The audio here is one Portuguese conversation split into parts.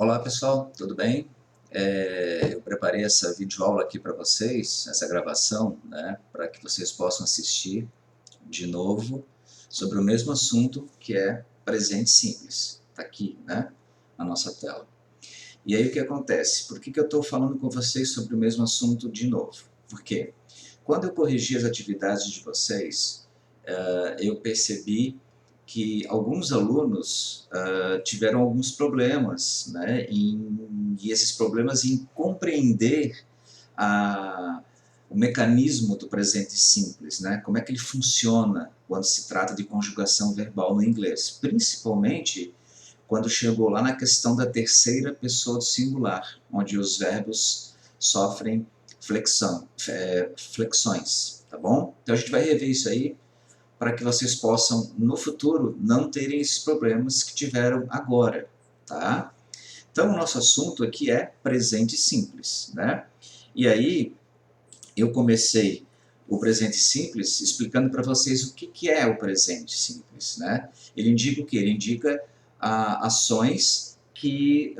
Olá pessoal, tudo bem? Eu preparei essa videoaula aqui para vocês, essa gravação, né, para que vocês possam assistir de novo sobre o mesmo assunto que é presente simples. Está aqui, né, na nossa tela. E aí o que acontece? Por que eu estou falando com vocês sobre o mesmo assunto de novo? Porque quando eu corrigi as atividades de vocês, eu percebi que alguns alunos tiveram alguns problemas, né, e esses problemas em compreender a, o mecanismo do presente simples, né, como é que ele funciona quando se trata de conjugação verbal no inglês, principalmente quando chegou lá na questão da terceira pessoa do singular, onde os verbos sofrem flexões, tá bom? Então a gente vai rever isso aí para que vocês possam, no futuro, não terem esses problemas que tiveram agora, tá? Então, o nosso assunto aqui é presente simples, né? E aí, eu comecei o presente simples explicando para vocês o que é o presente simples, né? Ele indica o quê? Ele indica ações que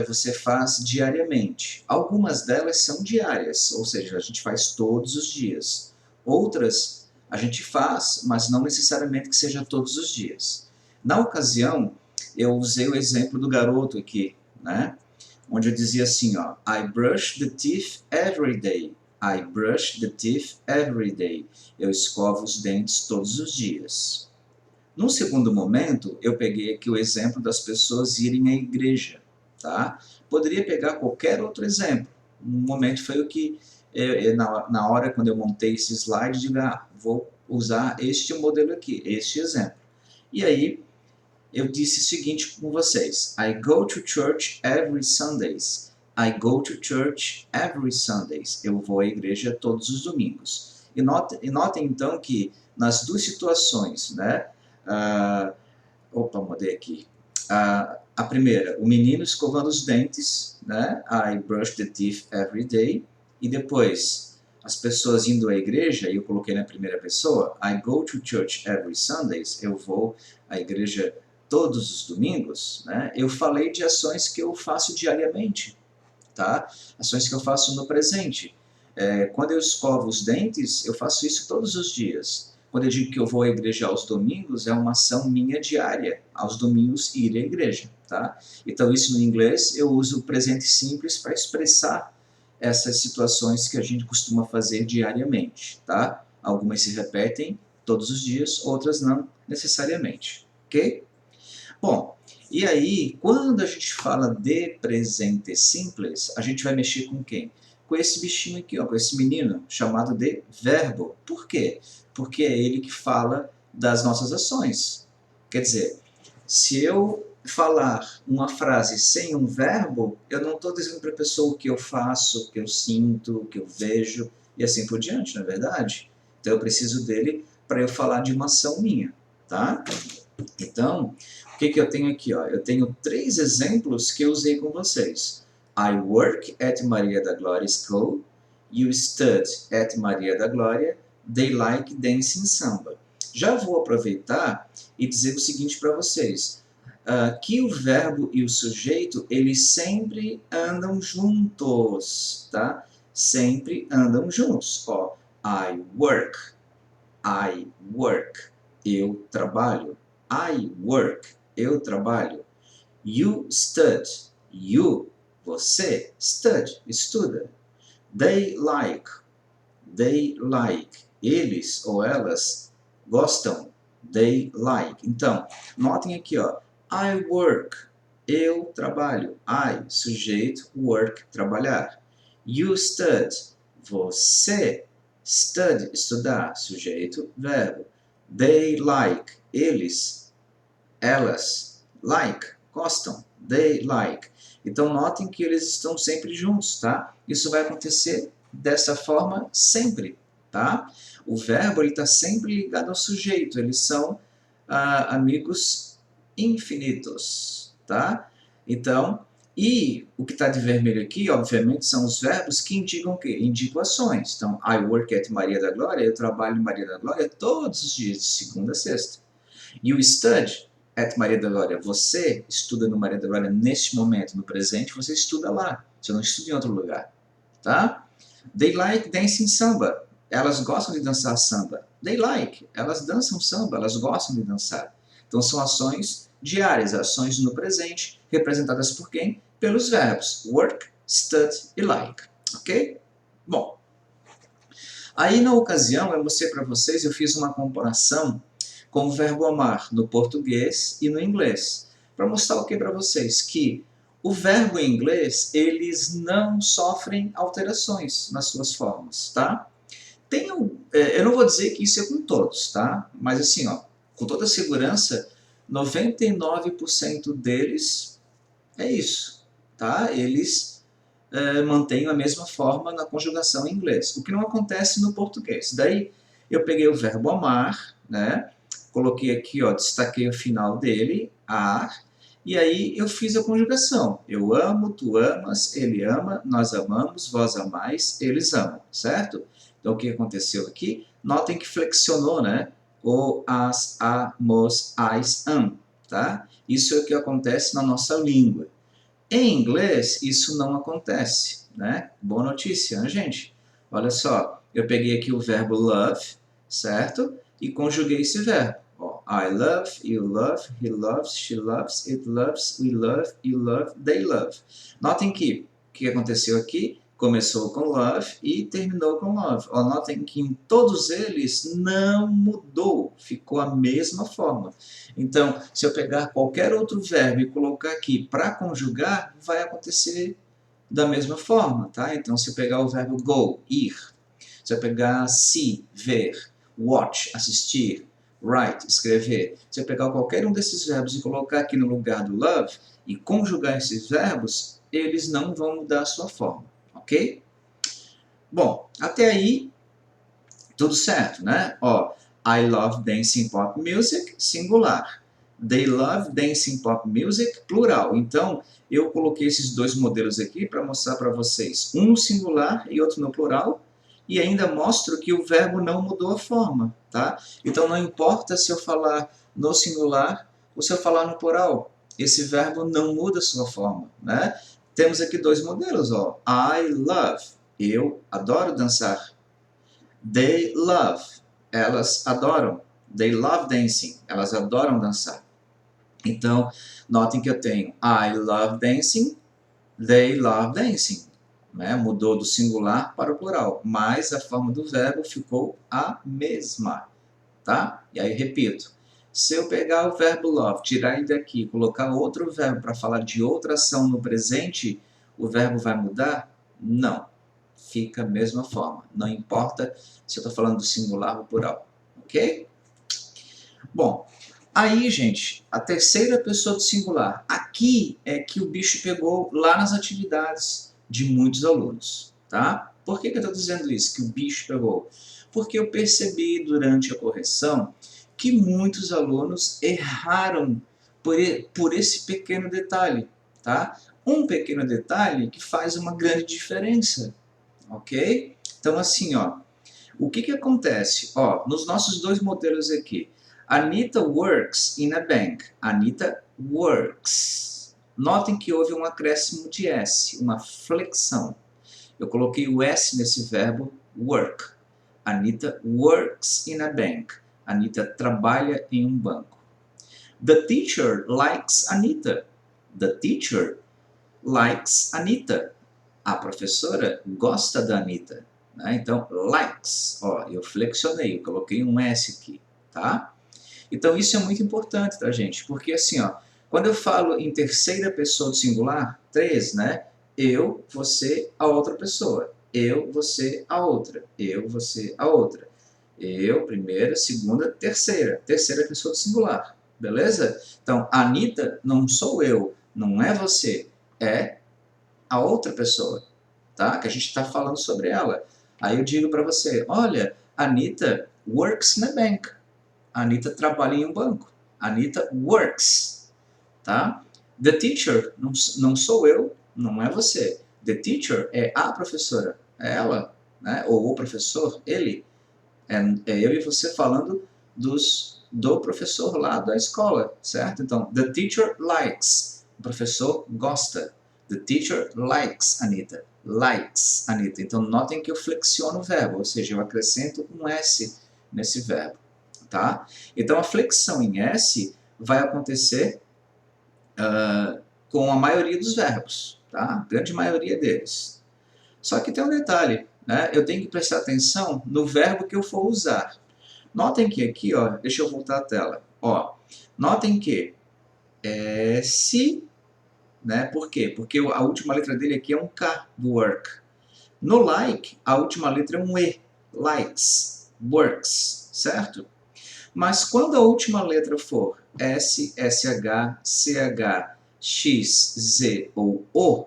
você faz diariamente. Algumas delas são diárias, ou seja, a gente faz todos os dias. Outras a gente faz, mas não necessariamente que seja todos os dias. Na ocasião, eu usei o exemplo do garoto aqui, né? Onde eu dizia assim, ó, I brush the teeth every day. I brush the teeth every day. Eu escovo os dentes todos os dias. Num segundo momento, eu peguei aqui o exemplo das pessoas irem à igreja, tá? Poderia pegar qualquer outro exemplo. No momento foi o que, na hora quando eu montei esse slide, digo, vou usar este modelo aqui, este exemplo. E aí, eu disse o seguinte com vocês: I go to church every Sundays. I go to church every Sundays. Eu vou à igreja todos os domingos. E notem então que nas duas situações, né? Mudei aqui. A primeira, o menino escovando os dentes, né? I brush the teeth every day. E depois, as pessoas indo à igreja, e eu coloquei na primeira pessoa, I go to church every Sundays. Eu vou à igreja todos os domingos, né? Eu falei de ações que eu faço diariamente, tá? Ações que eu faço no presente. Quando eu escovo os dentes, eu faço isso todos os dias. Quando eu digo que eu vou à igreja aos domingos, é uma ação minha diária, aos domingos ir à igreja, tá? Então isso no inglês eu uso o presente simples para expressar essas situações que a gente costuma fazer diariamente, tá? Algumas se repetem todos os dias, outras não necessariamente, ok? Bom, e aí, quando a gente fala de presente simples, a gente vai mexer com quem? Com esse bichinho aqui, ó, com esse menino, chamado de verbo. Por quê? Porque é ele que fala das nossas ações. Quer dizer, se eu falar uma frase sem um verbo, eu não estou dizendo para a pessoa o que eu faço, o que eu sinto, o que eu vejo, e assim por diante, não é verdade? Então eu preciso dele para eu falar de uma ação minha, tá? Então, o que eu tenho aqui? Ó? Eu tenho 3 exemplos que eu usei com vocês. I work at Maria da Glória School. You study at Maria da Glória. They like dancing samba. Já vou aproveitar e dizer o seguinte para vocês. Que o verbo e o sujeito, eles sempre andam juntos, tá? Sempre andam juntos. Ó, I work. I work. Eu trabalho. I work. Eu trabalho. You study. You. Você. Study. Estuda. They like. They like. Eles ou elas gostam. They like. Então, notem aqui, ó. I work. Eu trabalho. I, sujeito, work, trabalhar. You study. Você. Study, estudar, sujeito, verbo. They like. Eles, elas, like, gostam. They like. Então, notem que eles estão sempre juntos, tá? Isso vai acontecer dessa forma sempre, tá? O verbo está sempre ligado ao sujeito. Eles são amigos infinitos, tá? Então, e o que está de vermelho aqui, obviamente, são os verbos que indicam o quê? Indicam ações. Então, I work at Maria da Glória, eu trabalho em Maria da Glória todos os dias, de segunda a sexta. You study, at Maria da Glória. Você estuda no Maria da Glória neste momento, no presente, você estuda lá. Você não estuda em outro lugar, tá? They like dancing samba. Elas gostam de dançar samba. They like. Elas dançam samba, elas gostam de dançar. Então são ações diárias, ações no presente, representadas por quem? Pelos verbos work, study e like. Ok? Bom, aí na ocasião eu mostrei para vocês, eu fiz uma comparação com o verbo amar no português e no inglês, para mostrar o que para vocês? Que o verbo em inglês, eles não sofrem alterações nas suas formas, tá? Eu não vou dizer que isso é com todos, tá? Mas assim, ó, com toda segurança, 99% deles é isso, tá? Eles mantêm a mesma forma na conjugação em inglês, o que não acontece no português. Daí eu peguei o verbo amar, né? Coloquei aqui, ó, destaquei o final dele, ar, e aí eu fiz a conjugação. Eu amo, tu amas, ele ama, nós amamos, vós amais, eles amam, certo? Então o que aconteceu aqui? Notem que flexionou, né? O, as, a, mos, ais, am, tá? Isso é o que acontece na nossa língua. Em inglês, isso não acontece, né? Boa notícia, né, gente? Olha só, eu peguei aqui o verbo love, certo? E conjuguei esse verbo. Ó, I love, you love, he loves, she loves, it loves, we love, you love, they love. Notem que o que aconteceu aqui? Começou com love e terminou com love. Ó, notem que em todos eles não mudou, ficou a mesma forma. Então, se eu pegar qualquer outro verbo e colocar aqui para conjugar, vai acontecer da mesma forma, tá? Então, se eu pegar o verbo go, ir, se eu pegar see, ver, watch, assistir, write, escrever, se eu pegar qualquer um desses verbos e colocar aqui no lugar do love e conjugar esses verbos, eles não vão mudar a sua forma, ok? Bom, até aí, tudo certo, né? Ó, I love dancing pop music, singular. They love dancing pop music, plural. Então, eu coloquei esses dois modelos aqui para mostrar para vocês. Um no singular e outro no plural. E ainda mostro que o verbo não mudou a forma, tá? Então, não importa se eu falar no singular ou se eu falar no plural. Esse verbo não muda a sua forma, né? Temos aqui dois modelos, ó. I love. Eu adoro dançar. They love. Elas adoram. They love dancing. Elas adoram dançar. Então, notem que eu tenho I love dancing, they love dancing. Né? Mudou do singular para o plural, mas a forma do verbo ficou a mesma. Tá? E aí, repito, se eu pegar o verbo love, tirar ele daqui, colocar outro verbo para falar de outra ação no presente, o verbo vai mudar? Não. Fica a mesma forma. Não importa se eu estou falando do singular ou plural. Ok? Bom, aí, gente, a terceira pessoa do singular. Aqui é que o bicho pegou lá nas atividades de muitos alunos, tá? Por que eu estou dizendo isso, que o bicho pegou? Porque eu percebi durante a correção que muitos alunos erraram por esse pequeno detalhe, tá? Um pequeno detalhe que faz uma grande diferença, ok? Então, assim, ó, o que acontece? Ó, nos nossos dois modelos aqui, Anita works in a bank. Anita works. Notem que houve um acréscimo de S, uma flexão. Eu coloquei o S nesse verbo work. Anita works in a bank. Anita trabalha em um banco. The teacher likes Anita. The teacher likes Anita. A professora gosta da Anita. Né? Então, likes. Ó, eu flexionei, eu coloquei um S aqui. Tá? Então, isso é muito importante, tá, gente? Porque, assim, ó, quando eu falo em terceira pessoa do singular, três, né? Eu, você, a outra pessoa. Eu, você, a outra. Eu, você, a outra. Eu, primeira, segunda, terceira. Terceira pessoa do singular. Beleza? Então, a Anita não sou eu, não é você, é a outra pessoa, tá? Que a gente está falando sobre ela. Aí eu digo para você, olha, Anita works in a bank. A Anita trabalha em um banco. Anita works, tá? The teacher não sou eu, não é você. The teacher é a professora, é ela, né? Ou o professor, ele. É eu e você falando dos do professor lá da escola, certo? Então, the teacher likes, o professor gosta. The teacher likes Anita. Likes Anita. Então, notem que eu flexiono o verbo, ou seja, eu acrescento um S nesse verbo, tá? Então, a flexão em S vai acontecer com a maioria dos verbos, tá? A grande maioria deles. Só que tem um detalhe, né? Eu tenho que prestar atenção no verbo que eu for usar. Notem que aqui, ó, deixa eu voltar à tela. Ó, notem que S, né? Por quê? Porque a última letra dele aqui é um K do work. No like, a última letra é um E. Likes, works, certo? Mas quando a última letra for S, SH, CH, X, Z ou O,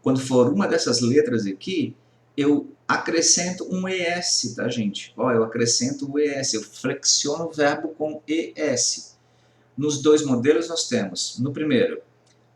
quando for uma dessas letras aqui, eu acrescento um ES, tá, gente? Ó, eu acrescento o ES, eu flexiono o verbo com ES. Nos dois modelos nós temos, no primeiro,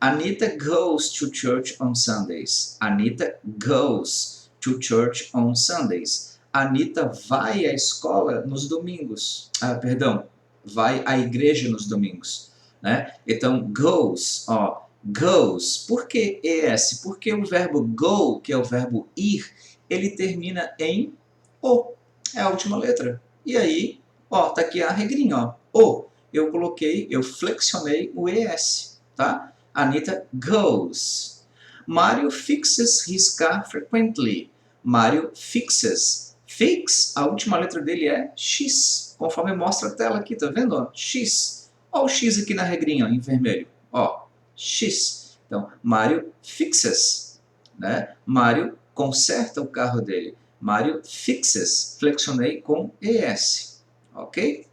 Anita goes to church on Sundays. Anita goes to church on Sundays. Anita vai à escola nos domingos. Perdão, vai à igreja nos domingos, né? Então, goes, ó, goes. Por que ES? Porque o verbo go, que é o verbo ir, ele termina em O. É a última letra. E aí, ó, tá aqui a regrinha, ó. O. Eu flexionei o ES, tá? Anita goes. Mario fixes his car frequently. Mario fixes. Fix, a última letra dele é X, conforme mostra a tela aqui, tá vendo? Ó? X. Olha o X aqui na regrinha, ó, em vermelho. Ó, X. Então, Mario fixes. Né? Mario conserta o carro dele. Mario fixes. Flexionei com ES. Ok?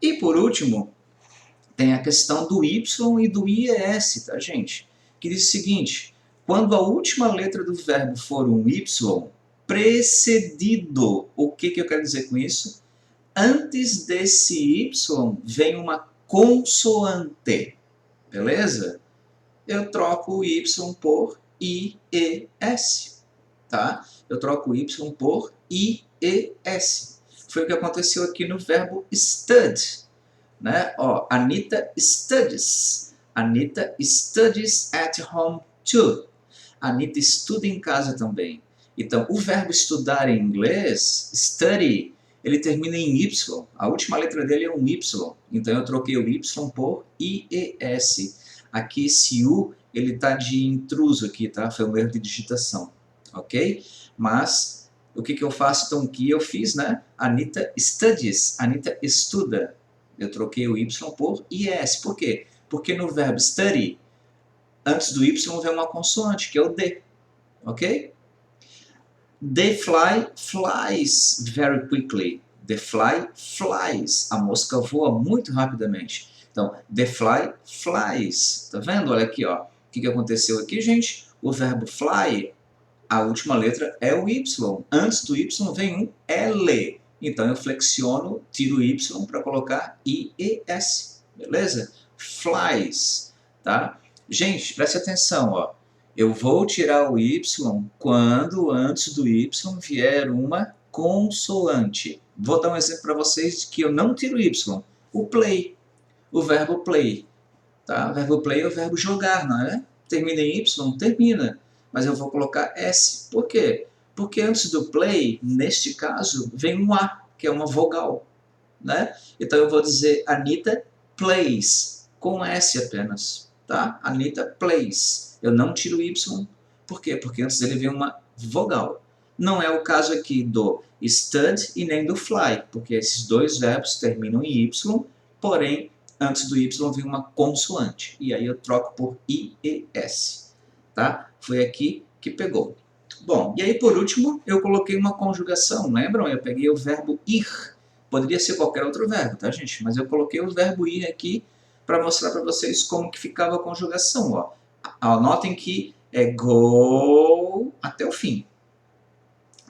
E por último, tem a questão do Y e do IES, tá, gente? Que diz o seguinte, quando a última letra do verbo for um Y, precedido, o que eu quero dizer com isso? Antes desse Y vem uma consoante, beleza? Eu troco o Y por IES, tá? Eu troco o Y por IES. Foi o que aconteceu aqui no verbo stud. Né? Ó, Anita studies. Anita studies at home too. Anita estuda em casa também. Então, o verbo estudar em inglês, study, ele termina em Y. A última letra dele é um Y. Então, eu troquei o Y por IES. Aqui, esse U, ele está de intruso aqui, tá? Foi um erro de digitação. Ok? Mas, o que eu faço? Então, aqui eu fiz, né? Anita studies. Anita estuda. Eu troquei o Y por IS. Por quê? Porque no verbo study, antes do Y vem uma consoante, que é o D. Ok? The fly flies very quickly. The fly flies. A mosca voa muito rapidamente. Então, the fly flies. Tá vendo? Olha aqui, ó. O que aconteceu aqui, gente? O verbo fly, a última letra é o Y. Antes do Y vem um L. Então, eu flexiono, tiro o Y para colocar IES, beleza? Flies, tá? Gente, preste atenção, ó. Eu vou tirar o Y quando antes do Y vier uma consoante. Vou dar um exemplo para vocês de que eu não tiro o Y. O play, o verbo play, tá? O verbo play é o verbo jogar, não é? Termina em Y? Termina. Mas eu vou colocar S. Por quê? Porque antes do play, neste caso, vem um A, que é uma vogal, né? Então eu vou dizer Anita plays, com S apenas, tá? Anita plays. Eu não tiro o Y, por quê? Porque antes dele vem uma vogal. Não é o caso aqui do stud e nem do fly, porque esses dois verbos terminam em Y, porém, antes do Y vem uma consoante. E aí eu troco por IES, tá? Foi aqui que pegou. Bom, e aí por último eu coloquei uma conjugação, lembram? Eu peguei o verbo ir. Poderia ser qualquer outro verbo, tá, gente? Mas eu coloquei o verbo ir aqui para mostrar para vocês como que ficava a conjugação, ó. Anotem que é go até o fim,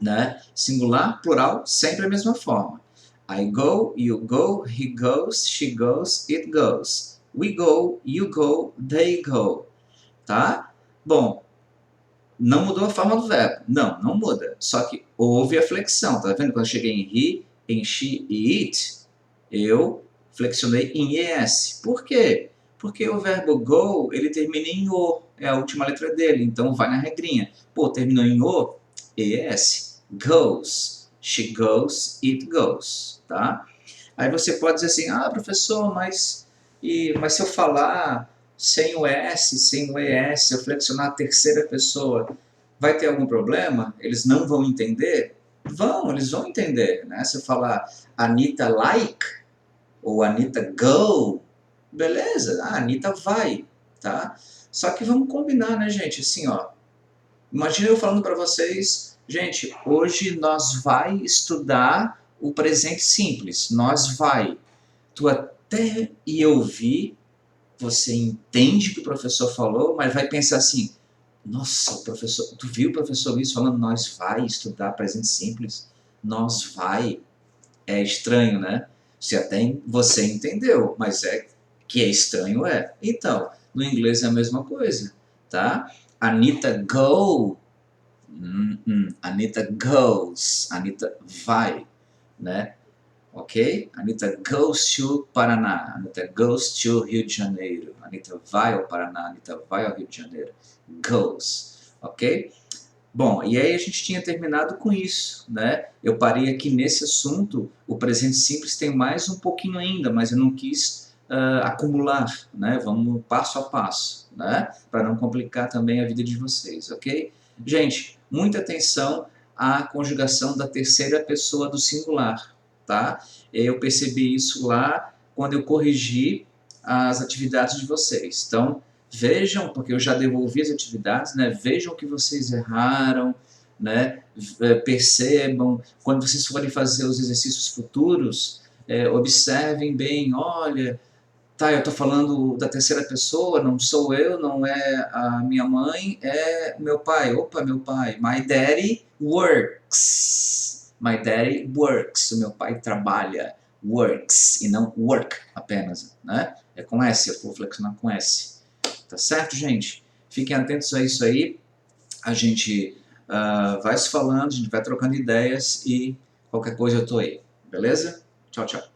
né? Singular, plural, sempre a mesma forma. I go, you go, he goes, she goes, it goes. We go, you go, they go. Tá? Bom, não mudou a forma do verbo. Não, não muda. Só que houve a flexão. Tá vendo? Quando eu cheguei em he, em she e it, eu flexionei em ES. Por quê? Porque o verbo go, ele termina em O, é a última letra dele, então vai na regrinha. Pô, terminou em O, ES. Goes. She goes, it goes, tá? Aí você pode dizer assim, ah, professor, mas se eu falar sem o S, sem o ES, se eu flexionar a terceira pessoa, vai ter algum problema? Eles não vão entender? Vão, eles vão entender, né? Se eu falar Anita like, ou Anita go, beleza, a Anita vai, tá? Só que vamos combinar, né, gente? Assim, ó, imagina eu falando para vocês, gente, hoje nós vai estudar o presente simples, nós vai. Tu até ia ouvir, você entende o que o professor falou, mas vai pensar assim, nossa, o professor, tu viu o professor Luiz falando nós vai estudar presente simples? Nós vai. É estranho, né? Você entendeu, mas é que é estranho, é. Então, no inglês é a mesma coisa, tá? Anita go, Anita goes, Anita vai, né? Ok? Anita goes to Paraná, Anita goes to Rio de Janeiro, Anita vai ao Paraná, Anita vai ao Rio de Janeiro, goes, ok? Bom, e aí a gente tinha terminado com isso, né? Eu parei aqui nesse assunto, o presente simples tem mais um pouquinho ainda, mas eu não quis acumular, né? Vamos passo a passo, né? Para não complicar também a vida de vocês, ok? Gente, muita atenção à conjugação da terceira pessoa do singular, tá? Eu percebi isso lá quando eu corrigi as atividades de vocês. Então, vejam, porque eu já devolvi as atividades, né? Vejam o que vocês erraram, né? Percebam, quando vocês forem fazer os exercícios futuros, observem bem, olha, tá, eu estou falando da terceira pessoa, não sou eu, não é a minha mãe, é meu pai. Opa, meu pai. My daddy works. My daddy works. O meu pai trabalha. Works. E não work apenas, né? É com S, eu vou flexionar com S. Tá certo, gente? Fiquem atentos a isso aí. A gente vai se falando, a gente vai trocando ideias e qualquer coisa eu tô aí. Beleza? Tchau, tchau.